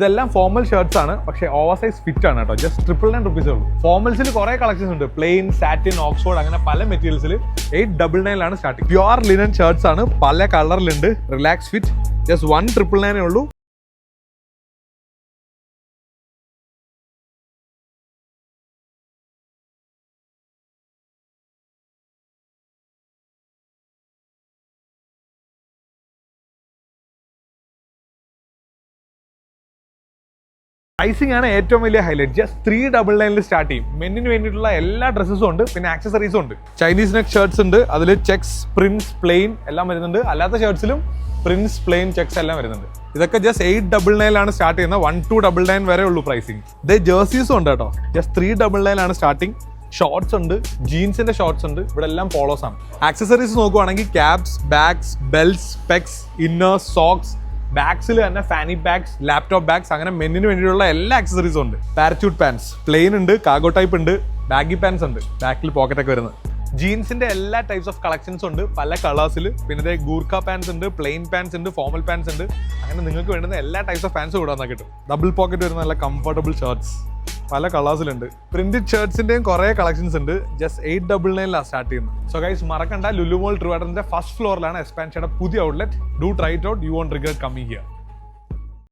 ഇതെല്ലാം formal shirts ആണ്, പക്ഷേ ഓവർ സൈസ് ഫിറ്റ് ആണ് കേട്ടോ. ജസ്റ്റ് 999 റുപ്പീസേ ഉള്ളൂ. ഫോർമൽസിൽ കുറെ കളക്ഷൻസ് ഉണ്ട്, പ്ലെയിൻ, സാറ്റിൻ, ഓക്സ്ഫോർഡ്, അങ്ങനെ പല മെറ്റീരിയൽസിൽ 899 സ്റ്റാർട്ടിങ്. പ്യുവർ ലിനൻ ഷർട്ട്സ് ആണ്, പല കളറിലുണ്ട്, റിലാക്സ് ഫിറ്റ്. ജസ്റ്റ് 1,999 ഉള്ളൂ. പ്രൈസിംഗ് ആണ് ഏറ്റവും വലിയ ഹൈലൈറ്റ്. ജസ്റ്റ് 399 സ്റ്റാർട്ട് ചെയ്യും. മെന്നിന് വേണ്ടിയിട്ടുള്ള എല്ലാ ഡ്രസ്സസും ഉണ്ട്, പിന്നെ ആക്സസറീസും ഉണ്ട്. ചൈനീസ് നെക്ക് ഷർട്ട്സ് ഉണ്ട്, അതിൽ ചെക്സ്, പ്രിന്റ്സ്, പ്ലെയിൻ എല്ലാം വരുന്നുണ്ട്. അല്ലാത്ത ഷർട്ട്സിലും പ്രിന്റ്സ്, പ്ലെയിൻ, ചെക്സ് എല്ലാം വരുന്നുണ്ട്. ഇതൊക്കെ ജസ്റ്റ് 899 സ്റ്റാർട്ട് ചെയ്യുന്നത്. 1299 വരെ ഉള്ളൂ പ്രൈസിങ്. ഇതേ ജേഴ്സീസും ഉണ്ട് കേട്ടോ. Just 399 starting. ഷോർട്സ് ഉണ്ട്, ജീൻസിന്റെ ഷോർട്സ് ഉണ്ട്, ഇവിടെ എല്ലാം പോളോസ് ആണ്. ആക്സസറീസ് നോക്കുവാണെങ്കിൽ caps, bags, belts, specs, inners, socks, ബാഗ്സിൽ തന്നെ ഫാനി ബാഗ്സ്, ലാപ്ടോപ്പ് ബാഗ്സ്, അങ്ങനെ മെന്നിന് വേണ്ടിയിട്ടുള്ള എല്ലാ ആക്സസറീസും ഉണ്ട്. പാരച്യൂട്ട് പാൻസ്, പ്ലെയിൻ ഉണ്ട്, കാർഗോ ടൈപ്പ് ഉണ്ട്, ബാഗി പാൻസ് ഉണ്ട്, ബാക്കിൽ പോക്കറ്റ് ഒക്കെ വരുന്നത്. ജീൻസിന്റെ എല്ലാ ടൈപ്സ് ഓഫ് കളക്ഷൻസ് ഉണ്ട്, പല കളേഴ്സിൽ. പിന്നെ ഗൂർഖ പാൻസ് ഉണ്ട്, പ്ലെയിൻ പാൻസ് ഉണ്ട്, ഫോർമൽ പാൻസ് ഉണ്ട്. അങ്ങനെ നിങ്ങൾക്ക് വേണ്ടുന്ന എല്ലാ ടൈപ്സ് ഓഫ് പാൻസ് ഇവിടെ വന്നാൽ കിട്ടും. ഡബിൾ പോക്കറ്റ് വരുന്ന നല്ല കംഫർട്ടബിൾ ഷർട്ട്സ് പല കളേഴ്സിലുണ്ട്. പ്രിന്റഡ് ഷർട്ട്സിന്റെയും കുറെ കളക്ഷൻസ് ഉണ്ട്. ജസ്റ്റ് 899 സ്റ്റാർട്ട് ചെയ്യുന്നത്. സോ ഗൈസ്, മറക്കണ്ട, ലുലു മോൾ ട്രിവാൻഡ്രത്തിന്റെ ഫസ്റ്റ് ഫ്ലോറിലാണ് എക്സ്പാൻഷയുടെ പുതിയ outlet. Do try it out, you won't regret coming here.